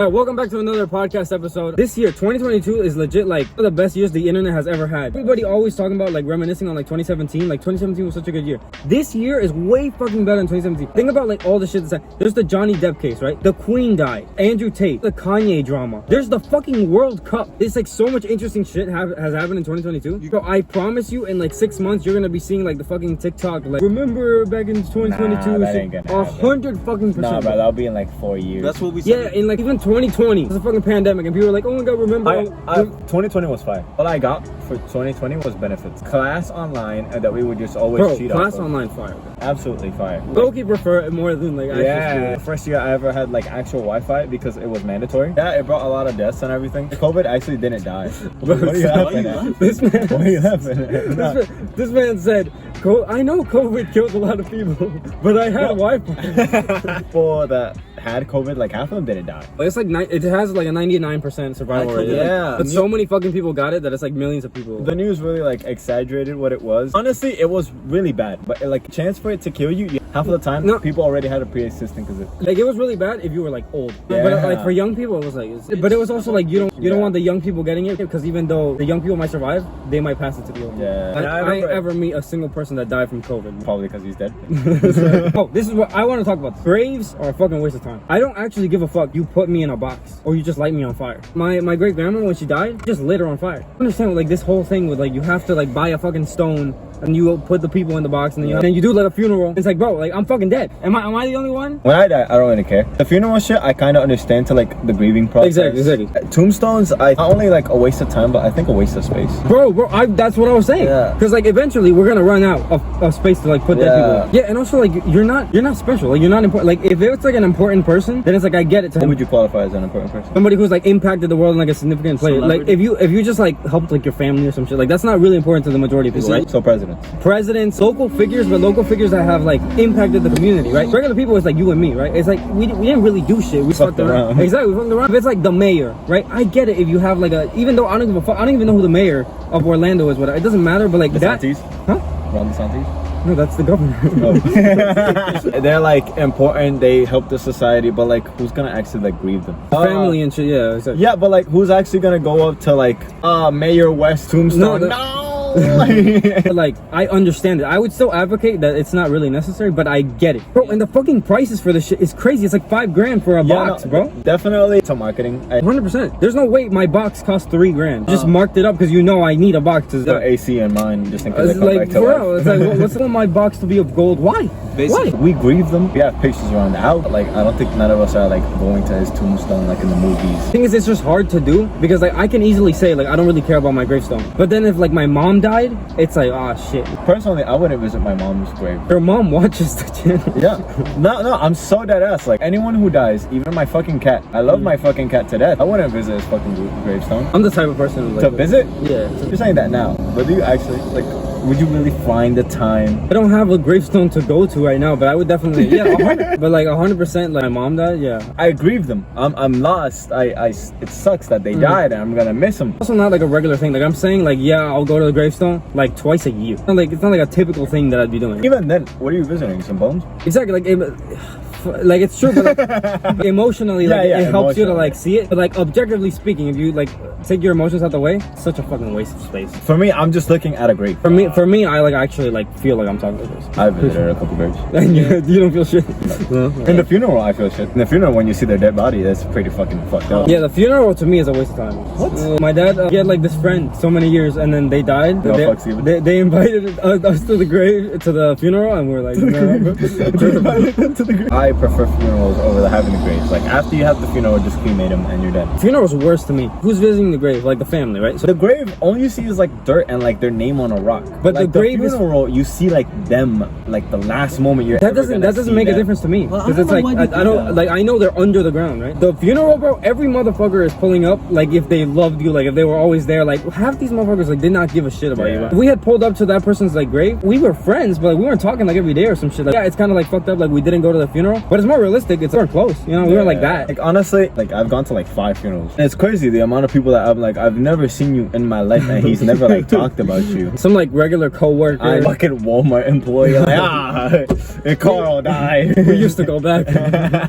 All right, welcome back to another podcast episode. This year, 2022 is legit like one of the best years the internet has ever had. Everybody always talking about like reminiscing on like 2017. Like 2017 was such a good year. This year is way fucking better than 2017. Think about like all the shit that's happened. There's the Johnny Depp case, right? The Queen died. Andrew Tate. The Kanye drama. There's the fucking World Cup. It's like so much interesting shit has happened in 2022. So I promise you in like 6 months, you're gonna be seeing like the fucking TikTok. Like, remember back in 2022? That ain't gonna happen. 100 fucking percent. Nah, bro, that'll be in like 4 years. That's what we said. Yeah, in like even 2020, it's a fucking pandemic, and people were like, "Oh my god, remember?" 2020 was fine. All I got for 2020 was benefits. Class online, and that we would just always cheat class off of. online fire. Absolutely fire. Low-key prefer it more than like Yeah, first year I ever had like actual Wi-Fi because it was mandatory. Yeah, it brought a lot of deaths and everything. COVID actually didn't die. What are you laughing at? This man, What are you laughing at? this man said, "I know COVID killed a lot of people, but I had Wi-Fi." People that had COVID, like half of them didn't die. It's like it has like a 99% survival rate. Yeah, but so many fucking people got it that it's like millions of people. The news really like exaggerated what it was. Honestly, it was really bad. But like chance for it to kill you, half of the time, people already had a pre-existing because it was really bad if you were like old. Yeah. But like for young people, it was like. But it was also like you don't want the young people getting it because even though the young people might survive, they might pass it to the old. Yeah. I ain't ever meet a single person that died from COVID. Probably because he's dead. Oh, this is what I want to talk about. Graves are a fucking waste of time. I don't actually give a fuck. You put me in a box or you just light me on fire. My great grandma, when she died, just lit her on fire. I understand like this whole thing with like you have to like buy a fucking stone and you put the people in the box and then you do like a funeral. It's like, bro, like I'm fucking dead. Am I the only one? When I die, I don't really care. The funeral shit, I kind of understand to like the grieving process. Exactly. Tombstones, I not only like a waste of time, but I think a waste of space. Bro, that's what I was saying. Yeah. Because like eventually we're gonna run out of space to like put dead people in. Yeah, and also like you're not special. Like you're not important. Like if it's like an important person, then it's like I get it. What would you qualify as an important person? Somebody who's like impacted the world in like a significant way. Like if you just like helped like your family or some shit, like that's not really important to the majority of people, right? So presidents, local figures, but local figures that have like impacted the community, right? Regular people is like you and me, right? It's like we didn't really do shit. We fucked around. Exactly, we fucked around. If it's like the mayor, right? I get it if you have like even though I don't give a fuck, I don't even know who the mayor of Orlando is. It doesn't matter, but like DeSantis? Huh? Ron DeSantis? No, that's the governor. Oh. They're like important, they help the society, but like who's gonna actually like grieve them? Family and shit, yeah. Exactly. Yeah, but like who's actually gonna go up to like Mayor West tombstone? No. Like I understand it. I would still advocate that it's not really necessary, but I get it, bro. And the fucking prices for this shit is crazy. It's like $5 grand for a box, bro. Definitely, it's a marketing. 100%. There's no way my box costs $3 grand. Just marked it up because you know I need a box. The AC in mine, just in case it's like, bro, it's like, what's on my box to be of gold? Why? Basically, we grieve them. We have pictures around the house. Like I don't think none of us are like going to his tombstone like in the movies. The thing is, it's just hard to do because like I can easily say like I don't really care about my gravestone, but then if like my mom died, it's like, oh shit. Personally, I wouldn't visit my mom's grave. Her mom watches the channel. Yeah. No, I'm so dead ass. Like anyone who dies, even my fucking cat. I love my fucking cat to death. I wouldn't visit his fucking gravestone. I'm the type of person who, like, to visit? Yeah. You're saying that now, but do you actually like? Would you really find the time? I don't have a gravestone to go to right now, but I would definitely, but like 100%, like my mom died, yeah. I grieve them. I'm lost. It sucks that they died, and I'm gonna miss them. Also, not like a regular thing. Like I'm saying, like I'll go to the gravestone like twice a year. It's not like a typical thing that I'd be doing. Even then, what are you visiting? Some bones? Exactly. Like it's true, but like emotionally, like it helps you to like see it. But like objectively speaking, if you like take your emotions out the way, it's such a fucking waste of space. For me, I'm just looking at a grave. For me, I like actually like feel like I'm talking to this. I visited a couple graves. And you don't feel shit. No. In the funeral, I feel shit. In the funeral, when you see their dead body, that's pretty fucking fucked up. Yeah, the funeral to me is a waste of time. What? My dad, he had like this friend so many years, and then they died. They invited us to the grave, to the funeral, and we're like, no. I prefer funerals over having the graves. Like after you have the funeral, just cremate them and you're done. Funeral's worse to me. Who's visiting the grave? Like the family, right? So the grave, all you see is like dirt and like their name on a rock. But like the grave funeral, you see like them, like the last moment you're. That doesn't make a difference to me. Because it's like I know they're under the ground, right? The funeral, bro, every motherfucker is pulling up like if they loved you, like if they were always there. Like half these motherfuckers like did not give a shit about you. If we had pulled up to that person's like grave, we were friends, but like we weren't talking like every day or some shit. Like it's kind of like fucked up. Like we didn't go to the funeral, funeral, but it's more realistic. It's more close, you know. We were like that. Like honestly, like I've gone to like 5 funerals. And it's crazy the amount of people that I'm like, I've never seen you in my life, and he's never like talked about you. Some like regular co-worker. I fucking Walmart employee, like and Carl died. We used to go back.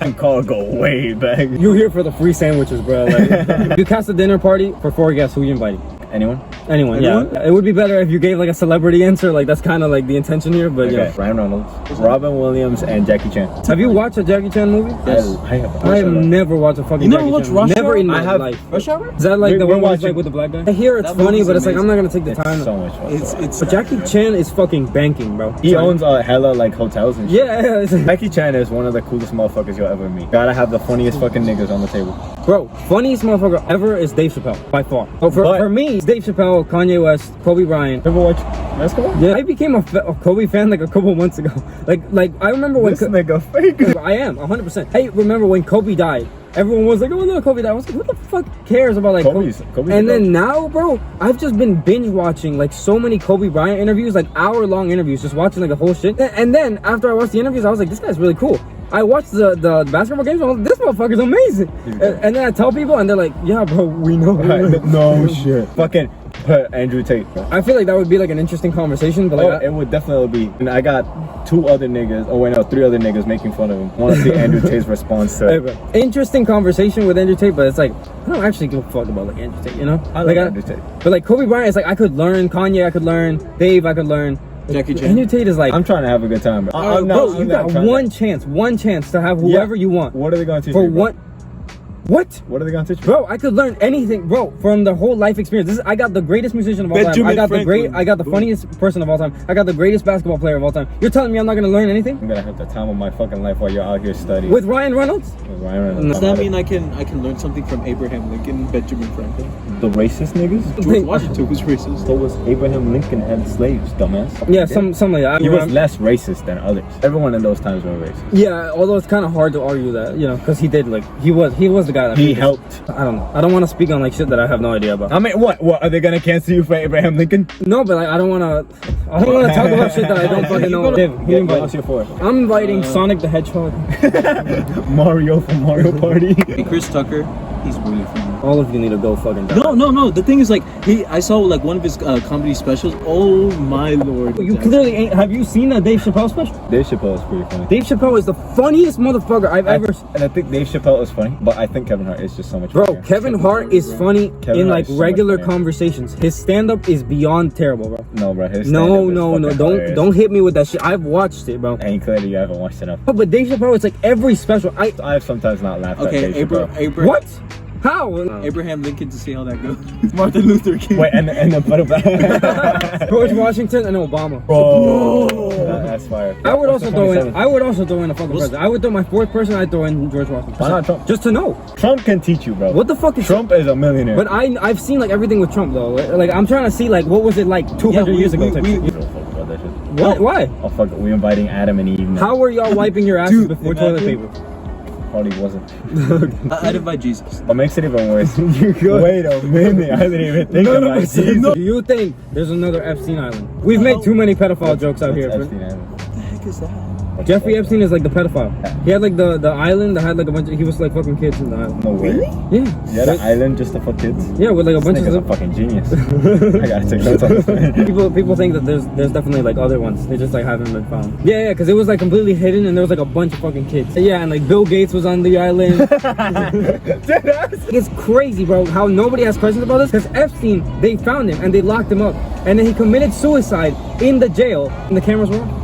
And Carl go way back. You here for the free sandwiches, bro? Like, you cast a dinner party for 4 guests. Who you inviting? Anyone? Anyone? Yeah. It would be better if you gave like a celebrity answer. Like that's kind of like the intention here. But yeah. Ryan Reynolds, Robin Williams, and Jackie Chan. Have you watched a Jackie Chan movie? Yes. I have never watched a fucking Jackie Chan movie. Never in my life. Rush Hour? Is that like the one like with the black guy? I hear it's funny, but it's like I'm not gonna take the time. So much fun. It's But Jackie Chan is fucking banking, bro. He owns hella like hotels and shit. Yeah. Jackie Chan is one of the coolest motherfuckers you'll ever meet. Gotta have the funniest fucking niggas on the table. Bro, funniest motherfucker ever is Dave Chappelle, by far. Oh, for me, it's Dave Chappelle, Kanye West, Kobe Bryant. Ever watch basketball? Yeah, I became a Kobe fan like a couple months ago. Like I remember when This nigga fake. I am 100%. I remember when Kobe died. Everyone was like, "Oh no, Kobe died." I was like, "What the fuck cares about like Kobe's And then now, bro, I've just been binge watching like so many Kobe Bryant interviews, like hour-long interviews, just watching like the whole shit. And then after I watched the interviews, I was like, "This guy's really cool." I watched the basketball games. I was like, this motherfucker's amazing. And then I tell people, and they're like, "Yeah, bro, we know." No shit. Fucking Andrew Tate, bro. I feel like that would be like an interesting conversation, but like it would definitely be. And I got 2 other niggas. Oh wait, no, 3 other niggas making fun of him. Want to see Andrew Tate's response to it. Interesting conversation with Andrew Tate, but it's like I don't actually give a fuck about like Andrew Tate, you know? I like Andrew Tate. But like Kobe Bryant, it's like I could learn. Kanye, I could learn. Dave, I could learn. Jackie Chan. Andrew Tate is like, I'm trying to have a good time, bro. bro, you got one chance to have whoever you want. What are they gonna teach for me, bro? What? What are they gonna teach me? Bro, I could learn anything, bro, from the whole life experience. I got the greatest musician of all time. I got the funniest person of all time. I got the greatest basketball player of all time. You're telling me I'm not gonna learn anything? I'm gonna have the time of my fucking life while you're out here studying. With Ryan Reynolds? With Ryan Reynolds. Does that mean I can learn something from Abraham Lincoln, Benjamin Franklin? The racist niggas? George Washington was racist. So was Abraham Lincoln had slaves, dumbass. Yeah, something like that. He was less racist than others. Everyone in those times were racist. Yeah, although it's kind of hard to argue that, you know, because he did like he was the guy that he helped. I don't know. I don't want to speak on like shit that I have no idea about. I mean, what are they gonna cancel you for Abraham Lincoln? No, but like, I don't want to talk about shit that I don't fucking know. What's your for? I'm inviting Sonic the Hedgehog. Mario from Mario Party. Hey, Chris Tucker, he's really funny. All of you need to go fucking die. No. The thing is, like, I saw like one of his comedy specials. Oh my lord! You clearly ain't. Have you seen the Dave Chappelle special? Dave Chappelle is pretty funny. Dave Chappelle is the funniest motherfucker I've ever seen. And I think Dave Chappelle is funny, but I think Kevin Hart is just so much funnier. Bro, Kevin Hart is funny in like regular conversations. His stand-up is beyond terrible, bro. No, bro. His no. Don't hit me with that shit. I've watched it, bro. And clearly you haven't watched enough. Oh, but Dave Chappelle, it's like every special. I've sometimes not laughed at Dave Chappelle. What? How? Abraham Lincoln, to see how that goes. Martin Luther King. Wait, and then put it back. George Washington and Obama. Bro, that's fire. I would also throw in a fucking president. I would throw my 4th person. I'd throw in George Washington. Why not Trump? Just to know. Trump can teach you, bro. What the fuck is Trump is a millionaire. But I've seen like everything with Trump though. Like I'm trying to see like what was it like 200 years ago. You don't fuck about that shit. What? Why? Oh fuck it. We inviting Adam and Eve now. How were y'all wiping your asses before toilet paper? Probably wasn't. I'd invite Jesus. What makes it even worse? Wait a minute. I didn't even think about Jesus. Do you think there's another Epstein Island? We've made too many pedophile jokes out here. Epstein Island. What the heck is that? Jeffrey Epstein is like the pedophile. He had like the island that had like a bunch of, he was like fucking kids in the island. No way. Yeah. You had an island just to fuck kids? Yeah, with like a bunch This of nigga's a fucking genius. I gotta take notes on this man. People think that there's definitely like other ones. They just like haven't been found. Yeah, because it was like completely hidden and there was like a bunch of fucking kids. Yeah, and like Bill Gates was on the island. It's crazy, bro, how nobody has questions about this. Because Epstein, they found him and they locked him up. And then he committed suicide in the jail and the cameras were off.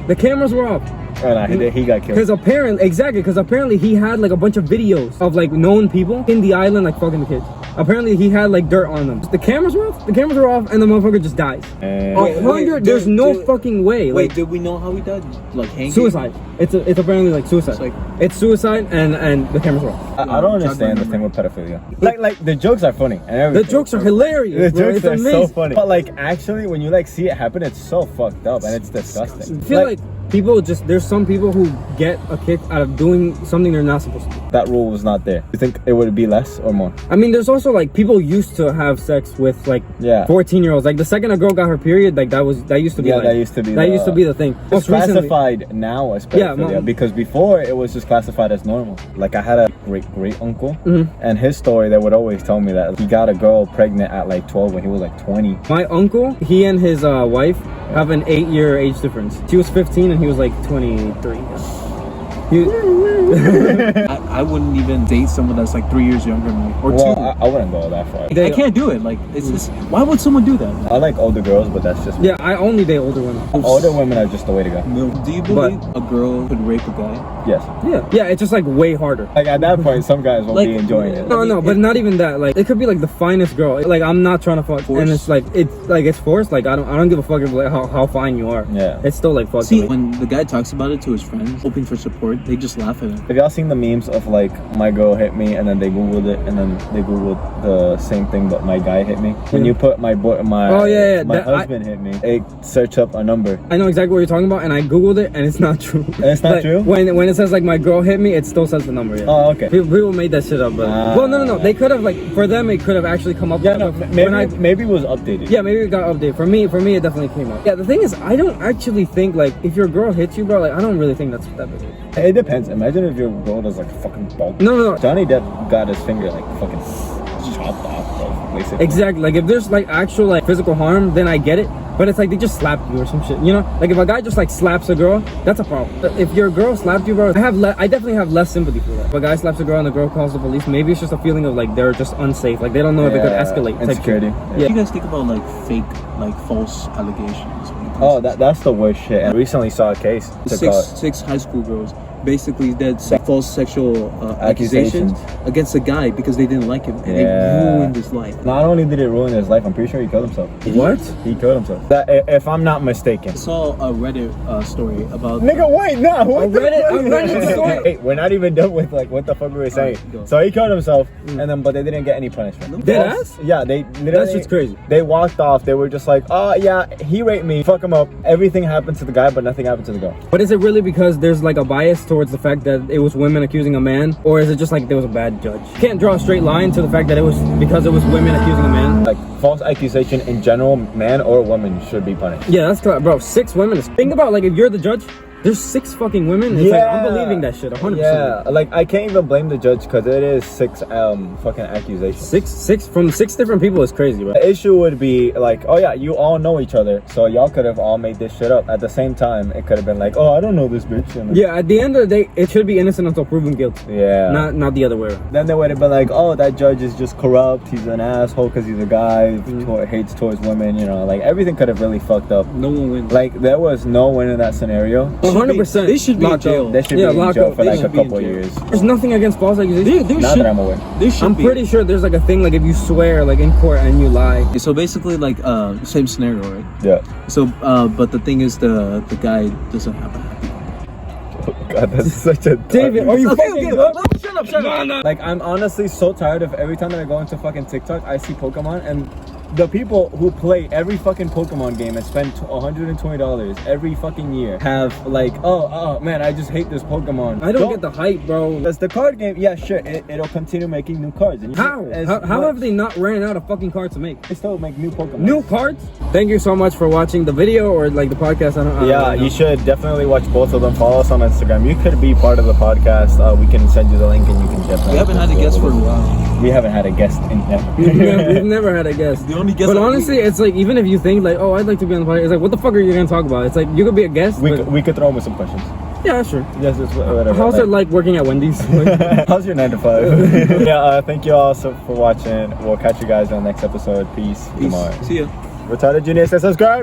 The cameras were off. Oh, no, he got killed. Because apparently he had like a bunch of videos of like known people in the island like fucking the kids. Apparently he had like dirt on them. The cameras were off. The cameras were off, and the motherfucker just dies. There's no fucking way. Wait, did we know how he died? Like hanging? Suicide. It's apparently like suicide. It's suicide, and the cameras were off. I don't understand the thing with pedophilia. Like the jokes are funny and everything. The jokes are hilarious. The jokes are so funny. But like actually, when you like see it happen, it's so fucked up and it's disgusting. I feel like there's some people who get a kick out of doing something they're not supposed to do. That rule was not there. You think it would be less or more? I mean, there's also like people used to have sex with like 14-year-olds. Like the second a girl got her period, like that used to be that used to be the thing. It's classified now, especially because before it was just classified as normal. Like I had a great uncle, and his story, they would always tell me that he got a girl pregnant at like 12 when he was like 20. My uncle, he and his wife have an 8-year age difference. She was 15 and he was like 23. I wouldn't even date someone that's like 3 years younger than me or well, 2. I wouldn't go that far. I can't do it. Like it's just, why would someone do that? I like older girls, but that's just I only date older women. Older women are just the way to go. No. Do you believe a girl could rape a guy? Yes. Yeah, it's just like way harder. Like at that point, some guys won't be enjoying it. No, but not even that. Like it could be like the finest girl. Like I'm not trying to fuck, Force. and it's forced. Like I don't give a fuck if, like, how fine you are. Yeah. It's still like fuck. See, when the guy talks about it to his friends, hoping for support, they just laugh at him. Have y'all seen the memes of like my girl hit me and then they googled it and then they googled the same thing but my guy hit me? When you put my husband hit me, it search up a number. I know exactly what you're talking about, and I googled it and it's not true. And it's not true? When it says like my girl hit me, it still says the number. Yeah. Oh, okay. People made that shit up, but well, no. They could have like for them it could have actually come up. Yeah, no, maybe it was updated. Yeah, maybe it got updated. For me, it definitely came up. Yeah, the thing is, I don't actually think like if your girl hits you, bro. Like I don't really think that's that big. It depends. Imagine if your girl does like a fucking bulk. No. Johnny Depp got his finger like fucking chopped off, bro. Basically. Exactly. Like if there's like actual like physical harm, then I get it. But it's like they just slapped you or some shit, you know? Like if a guy just like slaps a girl, that's a problem. If your girl slapped you, bro, I definitely have less sympathy for that. If a guy slaps a girl and the girl calls the police, maybe it's just a feeling of like they're just unsafe. Like they don't know if it could escalate. Insecurity. What do you guys think about like fake, like false allegations? Oh, that's the worst shit. And I recently saw a case. Six high school girls basically did false sexual accusations against a guy because they didn't like him and they ruined his life. Not only did it ruin his life, I'm pretty sure he killed himself. What? He killed himself. That, if I'm not mistaken. I saw a Reddit story about. Nigga, wait, no. A Reddit story. Hey, we're not even done with like what the fuck we were saying. Right, so he killed himself, and then but they didn't get any punishment. Deadass? Yeah, they literally. That's just crazy. They walked off. They were just like, oh yeah, he raped me. Fuck him up. Everything happened to the guy, but nothing happened to the girl. But is it really because there's like a bias towards the fact that it was women accusing a man, or is it just like there was a bad judge? You can't draw a straight line to the fact that it was because it was women accusing a man. Like false accusation in general, man or woman should be punished. Yeah, that's correct, bro. 6 women. Think about like if you're the judge. There's 6 fucking women. It's like I'm believing that shit 100%. Yeah, like I can't even blame the judge because it is 6 fucking accusations. 6 from 6 different people is crazy, bro. The issue would be like, oh yeah, you all know each other, so y'all could have all made this shit up. At the same time, it could have been like, oh, I don't know this bitch. Yeah, at the end of the day, it should be innocent until proven guilty. Yeah. Not the other way around. Then they would have been like, oh, that judge is just corrupt. He's an asshole because he's a guy, hates towards women. You know, like everything could have really fucked up. No one wins. Like there was no win in that scenario. 100%. They should be in jail. They should be in jail for like a couple years. There's nothing against false accusations. Not that I'm aware. I'm pretty sure there's like a thing like if you swear like in court and you lie. So basically like same scenario, right? Yeah. So but the thing is the guy doesn't have a happy ending. Oh God, that's such a David, are you fucking Shut up. No. Like I'm honestly so tired of every time that I go into fucking TikTok, I see Pokemon and the people who play every fucking Pokemon game and spend $120 every fucking year have like, oh man, I just hate this Pokemon. I don't get the hype, bro. That's the card game. Yeah, sure, it'll continue making new cards. And How have they not ran out of fucking cards to make? They still make new Pokemon. New cards? Thank you so much for watching the video or like the podcast. I don't know. You should definitely watch both of them. Follow us on Instagram. You could be part of the podcast. We can send you the link and you can definitely. We haven't had a guest for a while. We haven't had a guest in ever. We've never had a guest. The only guest. But honestly, it's like even if you think like, oh, I'd like to be on the podcast, it's like, what the fuck are you gonna talk about? It's like you could be a guest. We could throw him with some questions. Yeah, sure. Yes, it's whatever. How's it like working at Wendy's? How's your 9 to 5? Yeah, thank you all for watching. We'll catch you guys on the next episode. Peace. Tomorrow. See ya. Retarded Junior says subscribe.